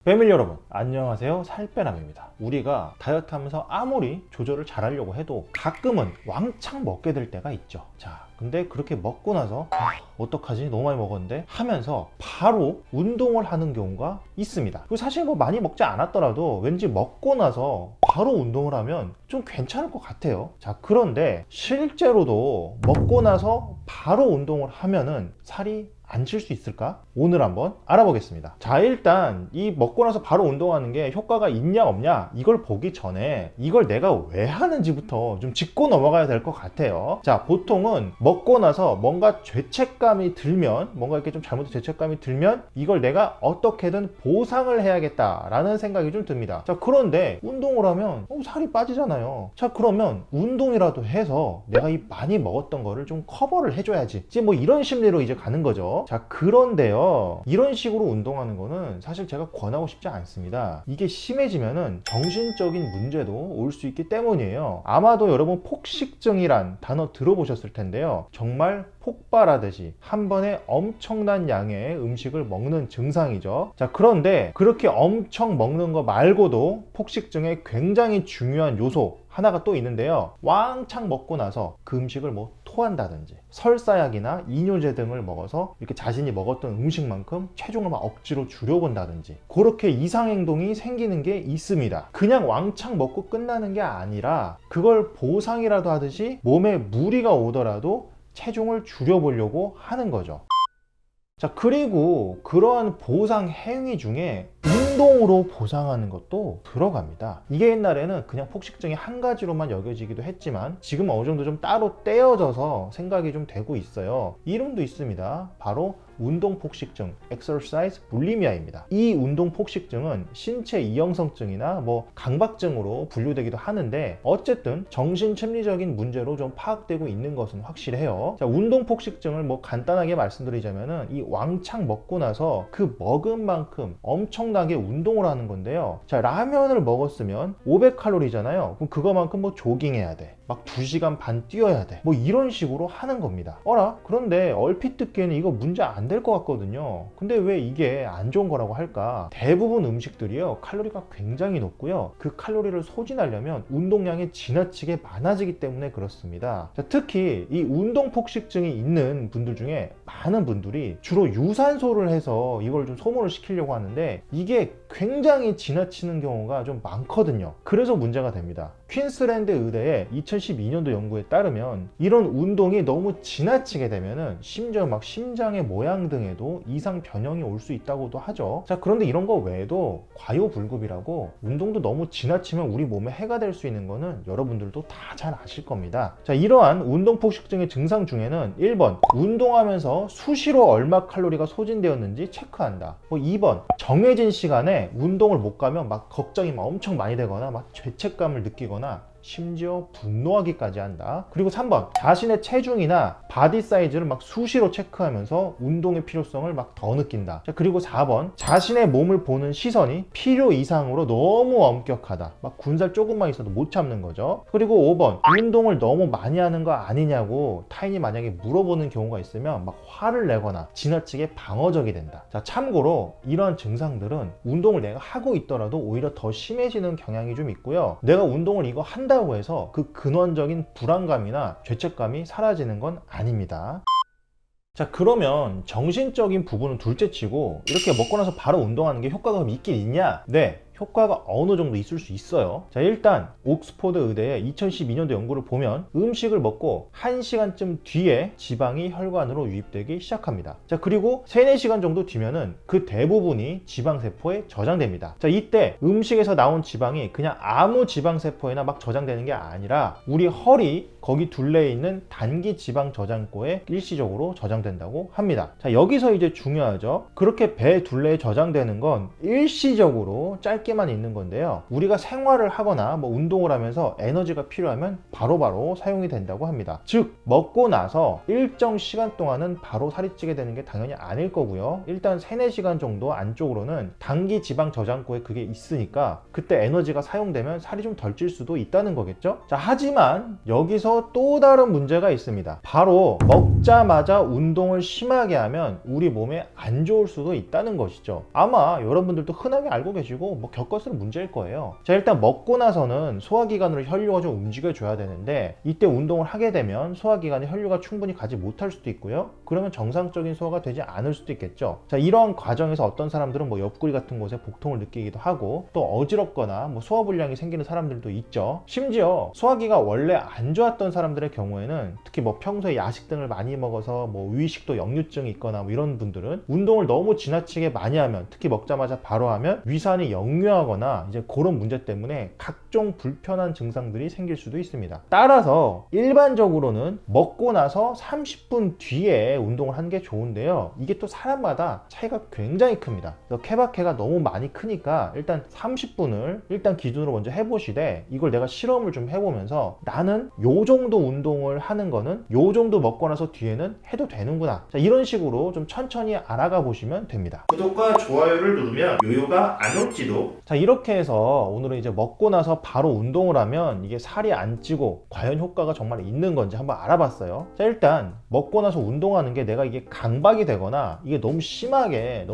패밀리 여러분 안녕하세요. 살빼남입니다. 우리가 다이어트 하면서 아무리 조절을 잘하려고 해도 가끔은 왕창 먹게 될 때가 있죠. 자, 근데 그렇게 먹고 나서 어떡하지? 너무 많이 먹었는데 하면서 바로 운동을 하는 경우가 있습니다. 그리고 사실 뭐 많이 먹지 않았더라도 왠지 먹고 나서 바로 운동을 하면 좀 괜찮을 것 같아요. 자, 그런데 실제로도 먹고 나서 바로 운동을 하면은 살이 안 찔 수 있을까? 오늘 한번 알아보겠습니다. 자, 일단 이 먹고 나서 바로 운동하는 게 효과가 있냐 없냐 이걸 보기 전에 이걸 내가 왜 하는지부터 좀 짚고 넘어가야 될 것 같아요. 자, 보통은 먹고 나서 뭔가 죄책감이 들면, 뭔가 이렇게 좀 잘못된 죄책감이 들면 이걸 내가 어떻게든 보상을 해야겠다라는 생각이 좀 듭니다. 자, 그런데 운동을 하면 살이 빠지잖아요. 자, 그러면 운동이라도 해서 내가 이 많이 먹었던 거를 좀 커버를 해줘야지. 이제 뭐 이런 심리로 이제 가는 거죠. 자, 그런데요, 이런 식으로 운동하는 거는 사실 제가 권하고 싶지 않습니다. 이게 심해지면은 정신적인 문제도 올 수 있기 때문이에요. 아마도 여러분 폭식증이란 단어 들어보셨을 텐데요. 정말 폭발하듯이 한 번에 엄청난 양의 음식을 먹는 증상이죠. 자, 그런데 그렇게 엄청 먹는 거 말고도 폭식증의 굉장히 중요한 요소 하나가 또 있는데요. 왕창 먹고 나서 그 음식을 뭐 토한다든지 설사약이나 이뇨제 등을 먹어서 이렇게 자신이 먹었던 음식만큼 체중을 막 억지로 줄여본다든지 그렇게 이상행동이 생기는 게 있습니다. 그냥 왕창 먹고 끝나는 게 아니라 그걸 보상이라도 하듯이 몸에 무리가 오더라도 체중을 줄여보려고 하는 거죠. 자, 그리고 그러한 보상 행위 중에 운동으로 보상하는 것도 들어갑니다. 이게 옛날에는 그냥 폭식증이 한 가지로만 여겨지기도 했지만 지금 어느 정도 좀 따로 떼어져서 생각이 좀 되고 있어요. 이름도 있습니다. 바로 운동폭식증, exercise bulimia입니다. 이 운동폭식증은 신체 이형성증이나 뭐 강박증으로 분류되기도 하는데 어쨌든 정신심리적인 문제로 좀 파악되고 있는 것은 확실해요. 자, 운동폭식증을 뭐 간단하게 말씀드리자면은 이 왕창 먹고 나서 그 먹은 만큼 엄청나게 운동을 하는 건데요. 자, 라면을 먹었으면 500칼로리잖아요. 그럼 그거만큼 뭐 조깅해야 돼. 막 2시간 반 뛰어야 돼. 뭐 이런 식으로 하는 겁니다. 그런데 얼핏 듣기에는 이거 문제 안 될 것 같거든요. 근데 왜 이게 안 좋은 거라고 할까? 대부분 음식들이요, 칼로리가 굉장히 높고요. 그 칼로리를 소진하려면 운동량이 지나치게 많아지기 때문에 그렇습니다. 자, 특히 이 운동 폭식증이 있는 분들 중에 많은 분들이 주로 유산소를 해서 이걸 좀 소모를 시키려고 하는데 이게 굉장히 지나치는 경우가 좀 많거든요. 그래서 문제가 됩니다. 퀸스랜드 의대의 2012년도 연구에 따르면 이런 운동이 너무 지나치게 되면은 심지어 막 심장의 모양 등에도 이상 변형이 올 수 있다고도 하죠. 자, 그런데 이런 거 외에도 과요불급이라고 운동도 너무 지나치면 우리 몸에 해가 될 수 있는 거는 여러분들도 다 잘 아실 겁니다. 자, 이러한 운동폭식증의 증상 중에는 1번 운동하면서 수시로 얼마 칼로리가 소진되었는지 체크한다. 2번 정해진 시간에 운동을 못 가면 막 걱정이 막 엄청 많이 되거나 막 죄책감을 느끼거나 심지어 분노하기까지 한다. 그리고 3번 자신의 체중이나 바디 사이즈를 막 수시로 체크하면서 운동의 필요성을 막 더 느낀다. 자, 그리고 4번 자신의 몸을 보는 시선이 필요 이상으로 너무 엄격하다. 막 군살 조금만 있어도 못 참는 거죠. 그리고 5번 운동을 너무 많이 하는 거 아니냐고 타인이 만약에 물어보는 경우가 있으면 막 화를 내거나 지나치게 방어적이 된다. 자, 참고로 이런 증상들은 운동을 내가 하고 있더라도 오히려 더 심해지는 경향이 좀 있고요. 내가 운동을 이거 한다고 해서 그 근원적인 불안감이나 죄책감이 사라지는 건 아닙니다. 자, 그러면 정신적인 부분은 둘째치고 이렇게 먹고 나서 바로 운동하는 게 효과가 있긴 있냐? 네, 효과가 어느 정도 있을 수 있어요. 자, 일단 옥스포드 의대의 2012년도 연구를 보면 음식을 먹고 1시간쯤 뒤에 지방이 혈관으로 유입되기 시작합니다. 자, 그리고 3, 4시간 정도 뒤면은 그 대부분이 지방세포에 저장됩니다. 자, 이때 음식에서 나온 지방이 그냥 아무 지방세포에나 막 저장되는 게 아니라 우리 허리 거기 둘레에 있는 단기 지방 저장고에 일시적으로 저장된다고 합니다. 자, 여기서 이제 중요하죠. 그렇게 배 둘레에 저장되는 건 일시적으로 짧게 짧게만 있는 건데요. 우리가 생활을 하거나 뭐 운동을 하면서 에너지가 필요하면 바로바로 사용이 된다고 합니다. 즉 먹고 나서 일정 시간 동안은 바로 살이 찌게 되는 게 당연히 아닐 거고요. 일단 3-4시간 정도 안쪽으로는 단기 지방 저장고에 그게 있으니까 그때 에너지가 사용되면 살이 좀 덜 찔 수도 있다는 거겠죠. 자, 하지만 여기서 또 다른 문제가 있습니다. 바로 먹자마자 운동을 심하게 하면 우리 몸에 안 좋을 수도 있다는 것이죠. 아마 여러분들도 흔하게 알고 계시고 뭐 겪었을 문제일 거예요. 자, 일단 먹고 나서는 소화기관으로 혈류가 좀 움직여줘야 되는데 이때 운동을 하게 되면 소화기관에 혈류가 충분히 가지 못할 수도 있고요. 그러면 정상적인 소화가 되지 않을 수도 있겠죠. 자, 이런 과정에서 어떤 사람들은 뭐 옆구리 같은 곳에 복통을 느끼기도 하고 또 어지럽거나 뭐 소화불량이 생기는 사람들도 있죠. 심지어 소화기가 원래 안 좋았던 사람들의 경우에는 특히 뭐 평소에 야식 등을 많이 먹어서 뭐 위식도 역류증이 있거나 뭐 이런 분들은 운동을 너무 지나치게 많이 하면 특히 먹자마자 바로 하면 위산이 역류하거나 이제 그런 문제 때문에 각종 불편한 증상들이 생길 수도 있습니다. 따라서 일반적으로는 먹고 나서 30분 뒤에 운동을 하는 게 좋은데요. 이게 또 사람마다 차이가 굉장히 큽니다. 케바케가 너무 많이 크니까 일단 30분을 일단 기준으로 먼저 해보시되 이걸 내가 실험을 좀 해보면서 나는 요 정도 운동을 하는 거는 요 정도 먹고 나서 뒤에는 해도 되는구나. 자, 이런 식으로 좀 천천히 알아가 보시면 됩니다. 구독과 좋아요를 누르면 요요가 안 올지도. 자, 이렇게 해서 오늘은 이제 먹고 나서 바로 운동을 하면 이게 살이 안 찌고 과연 효과가 정말 있는 건지 한번 알아봤어요. 자, 일단 먹고 나서 운동하는 게 내가 이게 강박이 되거나 이게 너무 심하게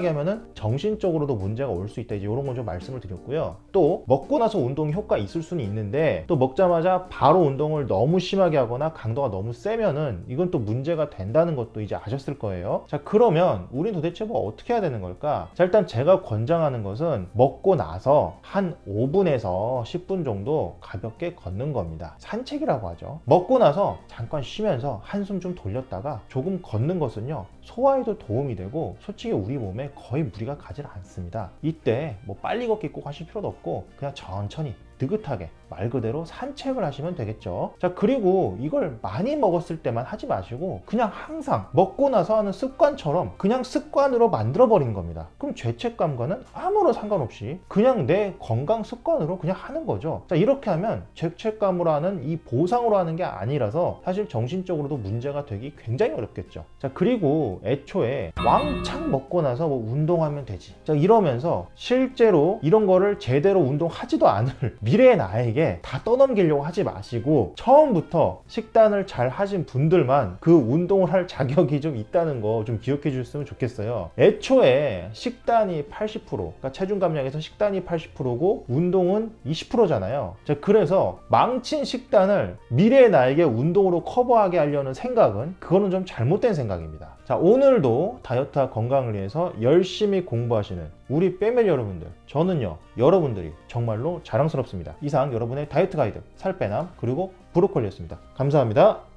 하면은 정신적으로도 문제가 올 수 있다. 이제 이런 건 좀 말씀을 드렸고요. 또 먹고 나서 운동이 효과 있을 수는 있는데 또 먹자마자 바로 운동을 너무 심하게 하거나 강도가 너무 세면은 이건 또 문제가 된다는 것도 이제 아셨을 거예요. 자, 그러면 우린 도대체 뭐 어떻게 해야 되는 걸까? 자, 일단 제가 권장하는 것은 먹고 나서 한 5분에서 10분 정도 가볍게 걷는 겁니다. 산책이라고 하죠. 먹고 나서 잠깐 쉬면서 한숨 좀 돌렸다가 조금 걷는 것은요, 소화에도 도움이 되고 솔직히 우리 몸에 거의 무리가 가지 않습니다. 이때 뭐 빨리 걷기 꼭 하실 필요도 없고 그냥 천천히 느긋하게 말 그대로 산책을 하시면 되겠죠. 자, 그리고 이걸 많이 먹었을 때만 하지 마시고 그냥 항상 먹고 나서 하는 습관처럼 그냥 습관으로 만들어 버린 겁니다. 그럼 죄책감과는 아무런 상관없이 그냥 내 건강 습관으로 그냥 하는 거죠. 자, 이렇게 하면 죄책감으로 하는 이 보상으로 하는 게 아니라서 사실 정신적으로도 문제가 되기 굉장히 어렵겠죠. 자, 그리고 애초에 왕창 먹고 나서 뭐 운동하면 되지. 자, 이러면서 실제로 이런 거를 제대로 운동하지도 않을 미래의 나에게 다 떠넘기려고 하지 마시고 처음부터 식단을 잘 하신 분들만 그 운동을 할 자격이 좀 있다는 거 좀 기억해 주셨으면 좋겠어요. 애초에 식단이 80%, 그러니까 체중 감량에서 식단이 80%고 운동은 20%잖아요. 자, 그래서 망친 식단을 미래의 나에게 운동으로 커버하게 하려는 생각은 그거는 좀 잘못된 생각입니다. 자, 오늘도 다이어트와 건강을 위해서 열심히 공부하시는 우리 패밀리 여러분들, 저는요 여러분들이 정말로 자랑스럽습니다. 이상 여러분의 다이어트 가이드 살빼남 그리고 브로콜리였습니다. 감사합니다.